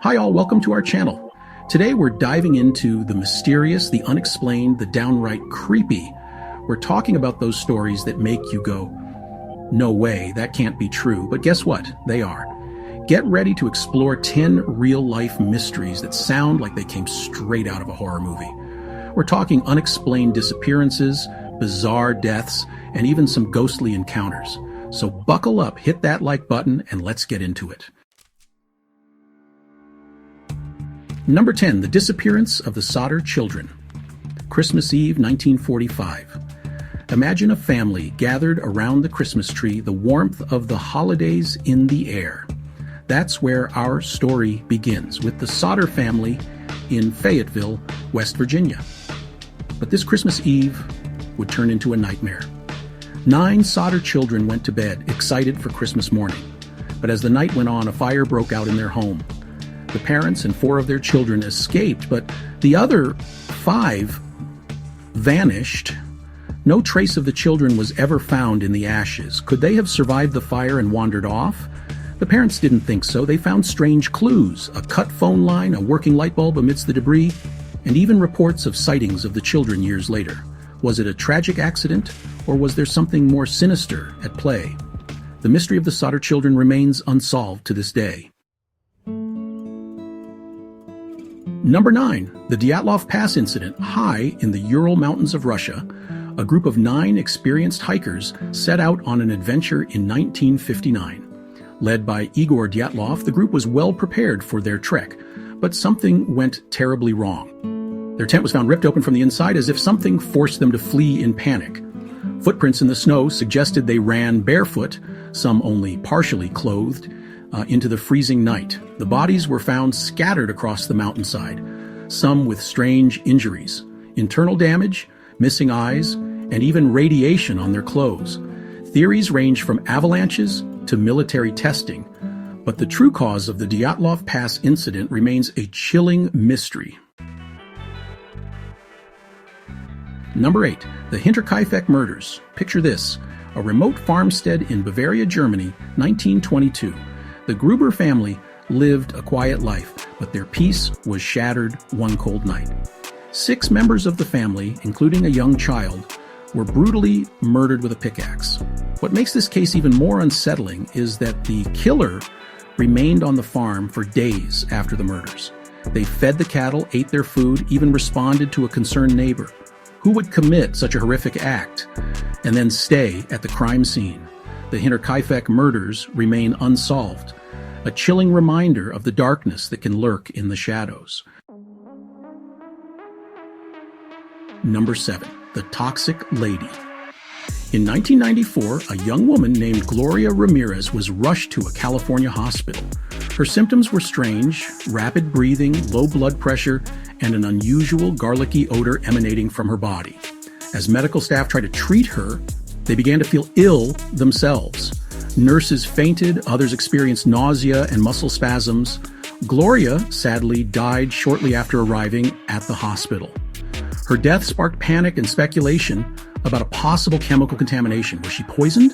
Hi all, welcome to our channel. Today we're diving into the mysterious, the unexplained, the downright creepy. We're talking about those stories that make you go, no way, that can't be true. But guess what? They are. Get ready to explore 10 real-life mysteries that sound like they came straight out of a horror movie. We're talking unexplained disappearances, bizarre deaths, and even some ghostly encounters. So buckle up, hit that like button, and let's get into it. Number 10, the disappearance of the Sodder children. Christmas Eve, 1945. Imagine a family gathered around the Christmas tree, the warmth of the holidays in the air. That's where our story begins, with the Sodder family in Fayetteville, West Virginia. But this Christmas Eve would turn into a nightmare. 9 Sodder children went to bed, excited for Christmas morning. But as the night went on, a fire broke out in their home. The parents and 4 of their children escaped, but the other 5 vanished. No trace of the children was ever found in the ashes. Could they have survived the fire and wandered off? The parents didn't think so. They found strange clues, a cut phone line, a working light bulb amidst the debris, and even reports of sightings of the children years later. Was it a tragic accident, or was there something more sinister at play? The mystery of the Sodder children remains unsolved to this day. Number 9, the Dyatlov Pass incident. High in the Ural Mountains of Russia, a group of 9 experienced hikers set out on an adventure in 1959. Led by Igor Dyatlov, the group was well prepared for their trek, but something went terribly wrong. Their tent was found ripped open from the inside as if something forced them to flee in panic. Footprints in the snow suggested they ran barefoot, some only partially clothed, into the freezing night. The bodies were found scattered across the mountainside, some with strange injuries, internal damage, missing eyes, and even radiation on their clothes. Theories range from avalanches to military testing, but the true cause of the Dyatlov Pass incident remains a chilling mystery. Number 8, the Hinterkaifeck Murders. Picture this, a remote farmstead in Bavaria, Germany, 1922. The Gruber family lived a quiet life, but their peace was shattered one cold night. 6 members of the family, including a young child, were brutally murdered with a pickaxe. What makes this case even more unsettling is that the killer remained on the farm for days after the murders. They fed the cattle, ate their food, even responded to a concerned neighbor. Who would commit such a horrific act and then stay at the crime scene? The Hinterkaifeck murders remain unsolved, a chilling reminder of the darkness that can lurk in the shadows. Number 7, the Toxic Lady. In 1994, a young woman named Gloria Ramirez was rushed to a California hospital. Her symptoms were strange: rapid breathing, low blood pressure, and an unusual garlicky odor emanating from her body. As medical staff tried to treat her, they began to feel ill themselves. Nurses fainted, others experienced nausea and muscle spasms. Gloria, sadly, died shortly after arriving at the hospital. Her death sparked panic and speculation about a possible chemical contamination. Was she poisoned?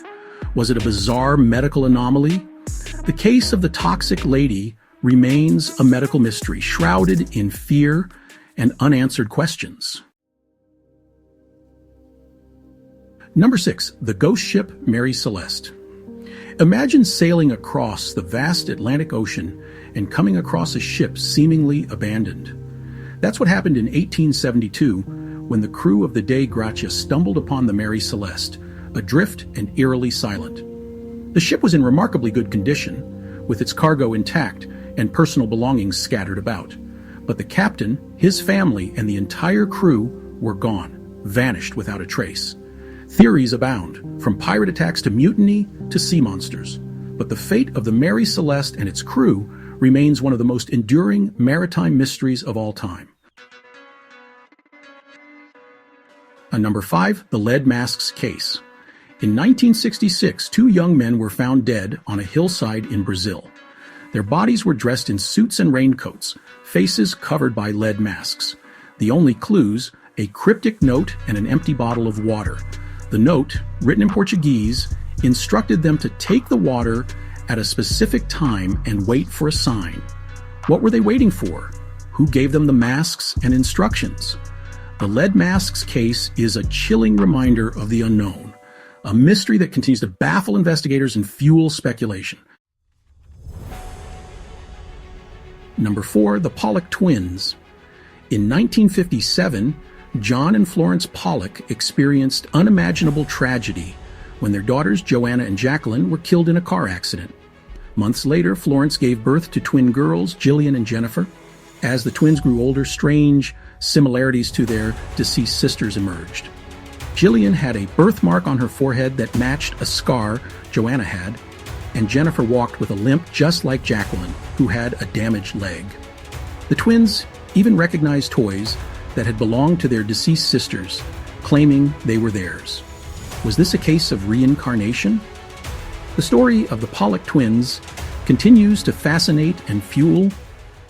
Was it a bizarre medical anomaly? The case of the Toxic Lady remains a medical mystery, shrouded in fear and unanswered questions. Number 6, the ghost ship Mary Celeste. Imagine sailing across the vast Atlantic Ocean and coming across a ship seemingly abandoned. That's what happened in 1872 when the crew of the Dei Gratia stumbled upon the Mary Celeste, adrift and eerily silent. The ship was in remarkably good condition, with its cargo intact and personal belongings scattered about. But the captain, his family, and the entire crew were gone, vanished without a trace. Theories abound, from pirate attacks to mutiny to sea monsters. But the fate of the Mary Celeste and its crew remains one of the most enduring maritime mysteries of all time. Number 5, the Lead Masks Case. In 1966, 2 young men were found dead on a hillside in Brazil. Their bodies were dressed in suits and raincoats, faces covered by lead masks. The only clues, a cryptic note and an empty bottle of water. The note, written in Portuguese, instructed them to take the water at a specific time and wait for a sign. What were they waiting for? Who gave them the masks and instructions? The lead masks case is a chilling reminder of the unknown, a mystery that continues to baffle investigators and fuel speculation. Number 4, the Pollock Twins. In 1957, John and Florence Pollock experienced unimaginable tragedy when their daughters Joanna and Jacqueline were killed in a car accident. Months later, Florence gave birth to twin girls, Jillian and Jennifer. As the twins grew older, strange similarities to their deceased sisters emerged. Jillian had a birthmark on her forehead that matched a scar Joanna had, and Jennifer walked with a limp just like Jacqueline, who had a damaged leg. The twins even recognized toys that had belonged to their deceased sisters, claiming they were theirs. Was this a case of reincarnation? The story of the Pollock twins continues to fascinate and fuel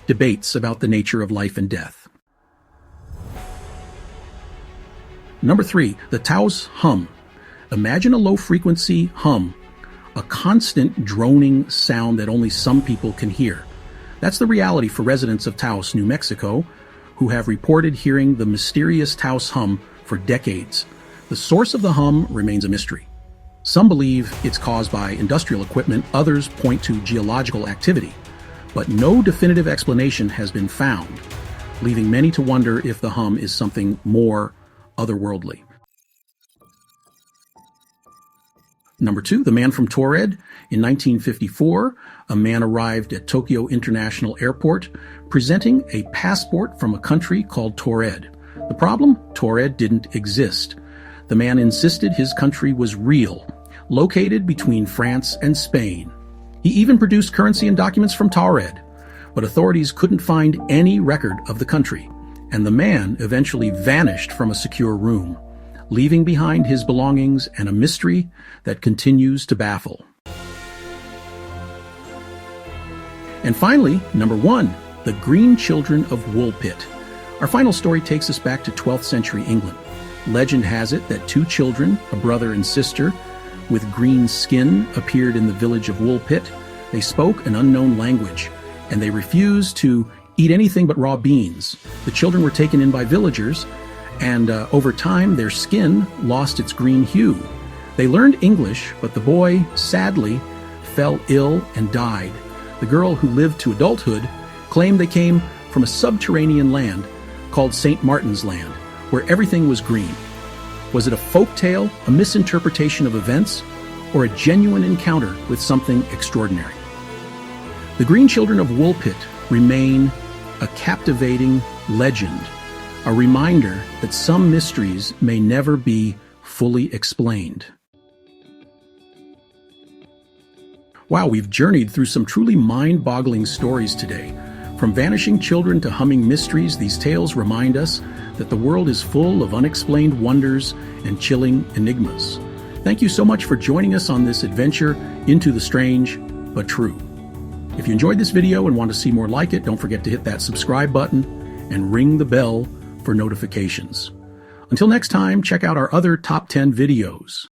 debates about the nature of life and death. Number 3, the Taos Hum. Imagine a low-frequency hum, a constant droning sound that only some people can hear. That's the reality for residents of Taos, New Mexico, who have reported hearing the mysterious Taos Hum for decades. The source of the hum remains a mystery. Some believe it's caused by industrial equipment, others point to geological activity. But no definitive explanation has been found, leaving many to wonder if the hum is something more otherworldly. Number 2, the man from Taured. In 1954, a man arrived at Tokyo International Airport presenting a passport from a country called Taured. The problem? Taured didn't exist. The man insisted his country was real, located between France and Spain. He even produced currency and documents from Taured, but authorities couldn't find any record of the country, and the man eventually vanished from a secure room, leaving behind his belongings and a mystery that continues to baffle. And finally, number 1, the Green Children of Woolpit. Our final story takes us back to 12th century England. Legend has it that 2 children, a brother and sister, with green skin appeared in the village of Woolpit. They spoke an unknown language, and they refused to eat anything but raw beans. The children were taken in by villagers, and over time their skin lost its green hue. They learned English, but the boy, sadly, fell ill and died. The girl, who lived to adulthood, claimed they came from a subterranean land called St. Martin's Land, where everything was green. Was it a folk tale, a misinterpretation of events, or a genuine encounter with something extraordinary? The Green Children of Woolpit remain a captivating legend, a reminder that some mysteries may never be fully explained. Wow, we've journeyed through some truly mind-boggling stories today. From vanishing children to humming mysteries, these tales remind us that the world is full of unexplained wonders and chilling enigmas. Thank you so much for joining us on this adventure into the strange but true. If you enjoyed this video and want to see more like it, don't forget to hit that subscribe button and ring the bell for notifications. Until next time, check out our other top 10 videos.